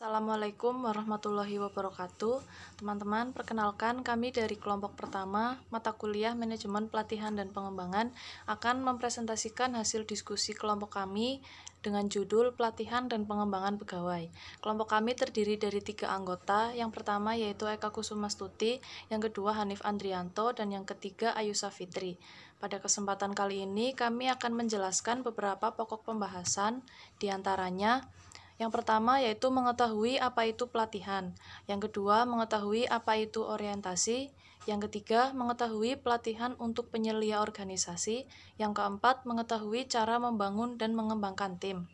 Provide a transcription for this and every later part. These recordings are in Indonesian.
Assalamualaikum warahmatullahi wabarakatuh. Teman-teman, perkenalkan kami dari kelompok pertama mata kuliah Manajemen Pelatihan dan Pengembangan akan mempresentasikan hasil diskusi kelompok kami dengan judul Pelatihan dan Pengembangan Pegawai. Kelompok kami terdiri dari 3 anggota. Yang pertama yaitu Eka Kusumastuti, yang kedua Hanif Andrianto, dan yang ketiga Ayu Safitri. Pada kesempatan kali ini kami akan menjelaskan beberapa pokok pembahasan, diantaranya yang pertama yaitu mengetahui apa itu pelatihan. Yang kedua, mengetahui apa itu orientasi. Yang ketiga, mengetahui pelatihan untuk penyelia organisasi. Yang keempat, mengetahui cara membangun dan mengembangkan tim.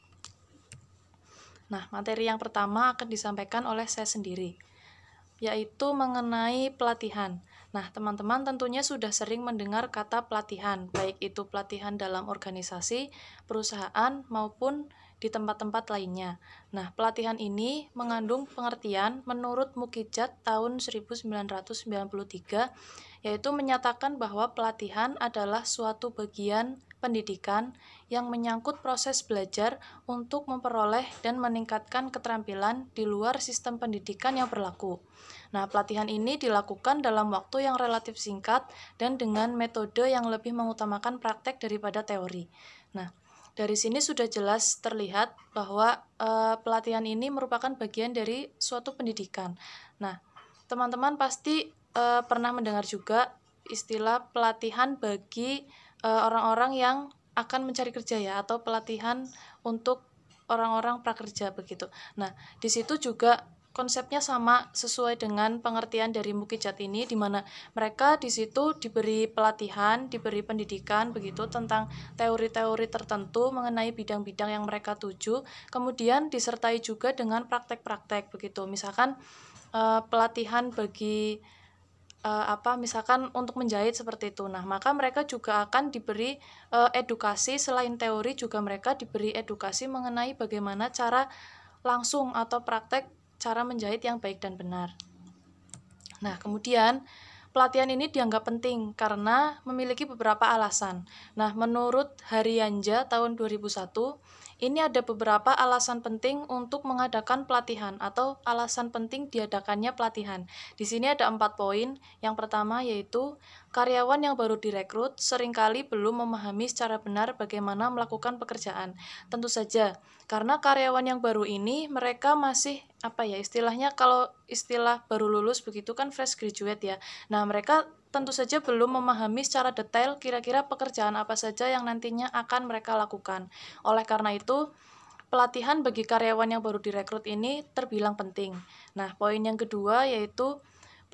Nah, materi yang pertama akan disampaikan oleh saya sendiri, yaitu mengenai pelatihan. Nah, teman-teman tentunya sudah sering mendengar kata pelatihan, baik itu pelatihan dalam organisasi, perusahaan, maupun di tempat-tempat lainnya. Nah, pelatihan ini mengandung pengertian menurut Mukijat tahun 1993, yaitu menyatakan bahwa pelatihan adalah suatu bagian pendidikan yang menyangkut proses belajar untuk memperoleh dan meningkatkan keterampilan di luar sistem pendidikan yang berlaku. Nah, pelatihan ini dilakukan dalam waktu yang relatif singkat dan dengan metode yang lebih mengutamakan praktek daripada teori. Nah, dari sini sudah jelas terlihat bahwa pelatihan ini merupakan bagian dari suatu pendidikan. Nah, teman-teman pasti pernah mendengar juga istilah pelatihan bagi orang-orang yang akan mencari kerja ya, atau pelatihan untuk orang-orang prakerja begitu. Nah, di situ juga konsepnya sama sesuai dengan pengertian dari Mukijat ini, di mana mereka di situ diberi pelatihan, diberi pendidikan begitu tentang teori-teori tertentu mengenai bidang-bidang yang mereka tuju, kemudian disertai juga dengan praktek-praktek begitu. Misalkan pelatihan bagi misalkan untuk menjahit seperti itu. Nah, maka mereka juga akan diberi edukasi, selain teori juga mereka diberi edukasi mengenai bagaimana cara langsung atau praktek cara menjahit yang baik dan benar. Nah, kemudian pelatihan ini dianggap penting karena memiliki beberapa alasan. Nah, menurut Haryanja tahun 2001, ini ada beberapa alasan penting untuk mengadakan pelatihan atau alasan penting diadakannya pelatihan. Di sini ada 4 poin. Yang pertama yaitu karyawan yang baru direkrut seringkali belum memahami secara benar bagaimana melakukan pekerjaan. Tentu saja, karena karyawan yang baru ini mereka masih istilahnya, kalau istilah baru lulus begitu kan fresh graduate ya. Nah, mereka tentu saja belum memahami secara detail kira-kira pekerjaan apa saja yang nantinya akan mereka lakukan. Oleh karena itu, pelatihan bagi karyawan yang baru direkrut ini terbilang penting. Nah, poin yang kedua yaitu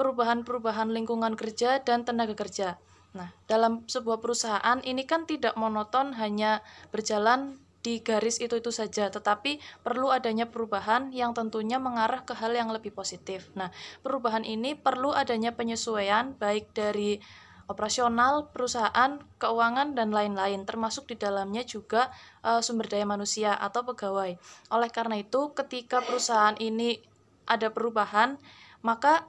perubahan-perubahan lingkungan kerja dan tenaga kerja. Nah, dalam sebuah perusahaan ini kan tidak monoton hanya berjalan di garis itu saja, tetapi perlu adanya perubahan yang tentunya mengarah ke hal yang lebih positif. Nah, perubahan ini perlu adanya penyesuaian baik dari operasional, perusahaan, keuangan, dan lain-lain, termasuk di dalamnya juga sumber daya manusia atau pegawai. Oleh karena itu, ketika perusahaan ini ada perubahan, maka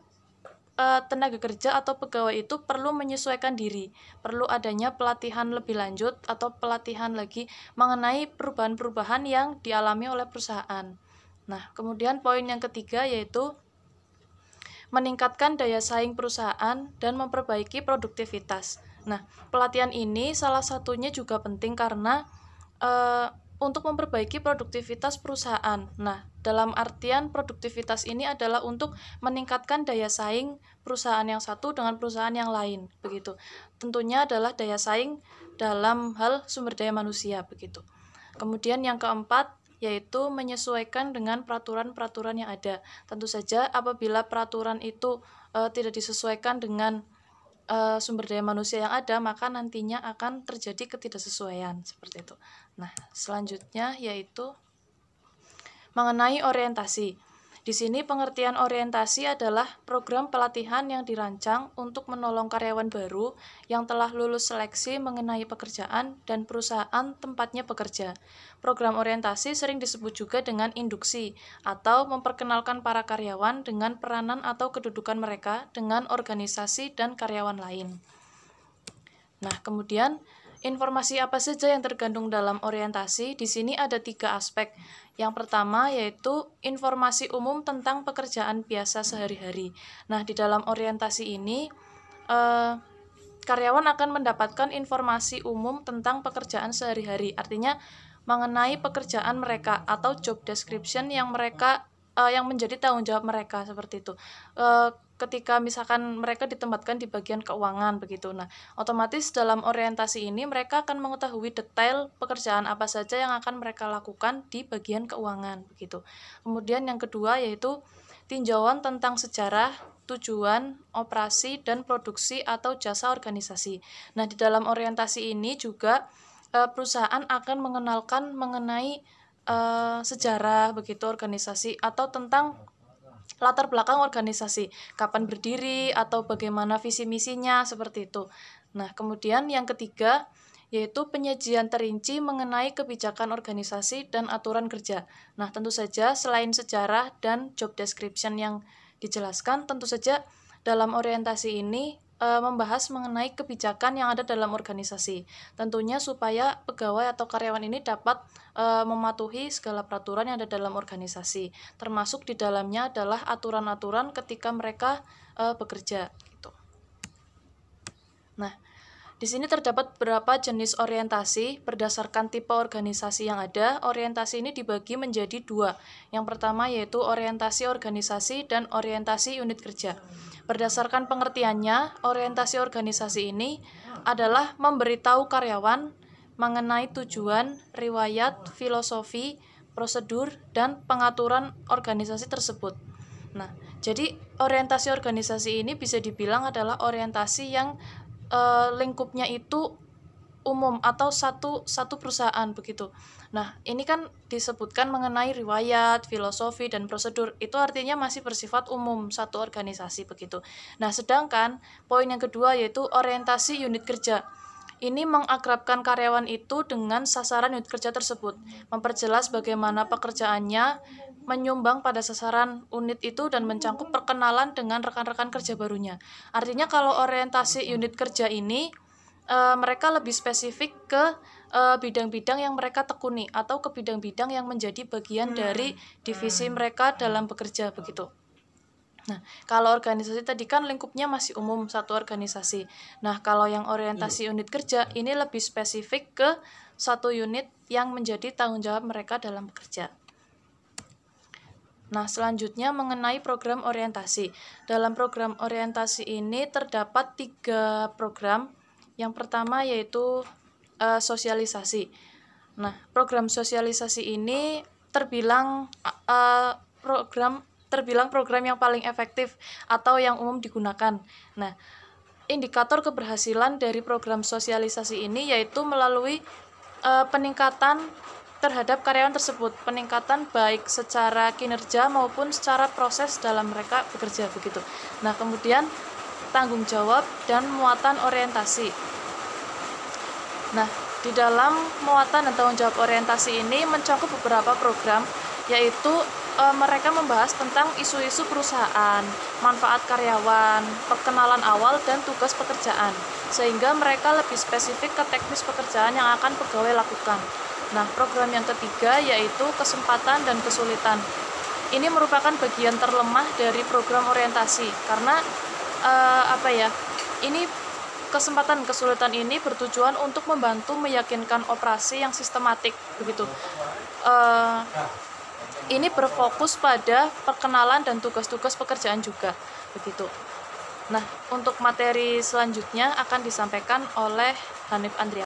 tenaga kerja atau pegawai itu perlu menyesuaikan diri, perlu adanya pelatihan lebih lanjut atau pelatihan lagi mengenai perubahan-perubahan yang dialami oleh perusahaan. Nah, kemudian poin yang ketiga yaitu meningkatkan daya saing perusahaan dan memperbaiki produktivitas. Nah, pelatihan ini salah satunya juga penting karena untuk memperbaiki produktivitas perusahaan. Nah, dalam artian produktivitas ini adalah untuk meningkatkan daya saing perusahaan yang satu dengan perusahaan yang lain, begitu. Tentunya adalah daya saing dalam hal sumber daya manusia, begitu. Kemudian yang keempat yaitu menyesuaikan dengan peraturan-peraturan yang ada. Tentu saja apabila peraturan itu tidak disesuaikan dengan sumber daya manusia yang ada, maka nantinya akan terjadi ketidaksesuaian seperti itu. Nah, selanjutnya yaitu mengenai orientasi. Di sini pengertian orientasi adalah program pelatihan yang dirancang untuk menolong karyawan baru yang telah lulus seleksi mengenai pekerjaan dan perusahaan tempatnya bekerja. Program orientasi sering disebut juga dengan induksi atau memperkenalkan para karyawan dengan peranan atau kedudukan mereka dengan organisasi dan karyawan lain. Nah, kemudian Informasi apa saja yang tergandung dalam orientasi? Di sini ada 3 aspek. Yang pertama yaitu informasi umum tentang pekerjaan biasa sehari-hari. Nah, di dalam orientasi ini karyawan akan mendapatkan informasi umum tentang pekerjaan sehari-hari. Artinya mengenai pekerjaan mereka atau job description yang mereka yang menjadi tanggung jawab mereka seperti itu. Ketika misalkan mereka ditempatkan di bagian keuangan begitu. Nah, otomatis dalam orientasi ini mereka akan mengetahui detail pekerjaan apa saja yang akan mereka lakukan di bagian keuangan begitu. Kemudian yang kedua yaitu tinjauan tentang sejarah, tujuan, operasi, dan produksi atau jasa organisasi. Nah, di dalam orientasi ini juga perusahaan akan mengenalkan mengenai sejarah begitu organisasi atau tentang latar belakang organisasi, kapan berdiri atau bagaimana visi misinya seperti itu. Nah, kemudian yang ketiga yaitu penyajian terinci mengenai kebijakan organisasi dan aturan kerja. Nah, tentu saja selain sejarah dan job description yang dijelaskan, tentu saja dalam orientasi ini membahas mengenai kebijakan yang ada dalam organisasi. Tentunya supaya pegawai atau karyawan ini dapat mematuhi segala peraturan yang ada dalam organisasi. Termasuk di dalamnya adalah aturan-aturan ketika mereka bekerja. Gitu. Nah, di sini terdapat beberapa jenis orientasi berdasarkan tipe organisasi yang ada. Orientasi ini dibagi menjadi 2. Yang pertama yaitu orientasi organisasi dan orientasi unit kerja. Berdasarkan pengertiannya, orientasi organisasi ini adalah memberitahu karyawan mengenai tujuan, riwayat, filosofi, prosedur, dan pengaturan organisasi tersebut. Nah, jadi orientasi organisasi ini bisa dibilang adalah orientasi yang lingkupnya itu umum atau satu perusahaan begitu. Nah, ini kan disebutkan mengenai riwayat, filosofi, dan prosedur. Itu artinya masih bersifat umum satu organisasi begitu. Nah, sedangkan poin yang kedua yaitu orientasi unit kerja. Ini mengakrabkan karyawan itu dengan sasaran unit kerja tersebut, memperjelas bagaimana pekerjaannya, menyumbang pada sasaran unit itu dan mencangkup perkenalan dengan rekan-rekan kerja barunya. Artinya kalau orientasi unit kerja ini mereka lebih spesifik ke bidang-bidang yang mereka tekuni atau ke bidang-bidang yang menjadi bagian dari divisi mereka dalam bekerja begitu. Nah, kalau organisasi tadi kan lingkupnya masih umum satu organisasi. Nah, kalau yang orientasi unit kerja ini lebih spesifik ke satu unit yang menjadi tanggung jawab mereka dalam bekerja. Nah, selanjutnya mengenai program orientasi. Dalam program orientasi ini terdapat 3 program. Yang pertama yaitu sosialisasi. Nah, program sosialisasi ini terbilang program yang paling efektif atau yang umum digunakan. Nah, indikator keberhasilan dari program sosialisasi ini yaitu melalui peningkatan terhadap karyawan tersebut, peningkatan baik secara kinerja maupun secara proses dalam mereka bekerja begitu. Nah, kemudian tanggung jawab dan muatan orientasi. Nah, di dalam muatan dan tanggung jawab orientasi ini mencakup beberapa program, yaitu mereka membahas tentang isu-isu perusahaan, manfaat karyawan, perkenalan awal, dan tugas pekerjaan, sehingga mereka lebih spesifik ke teknis pekerjaan yang akan pegawai lakukan. Nah, program yang ketiga yaitu kesempatan dan kesulitan. Ini merupakan bagian terlemah dari program orientasi, karena ini kesempatan kesulitan ini bertujuan untuk membantu meyakinkan operasi yang sistematik begitu. Ini berfokus pada perkenalan dan tugas-tugas pekerjaan juga begitu. Nah, untuk materi selanjutnya akan disampaikan oleh Hanif Andrian.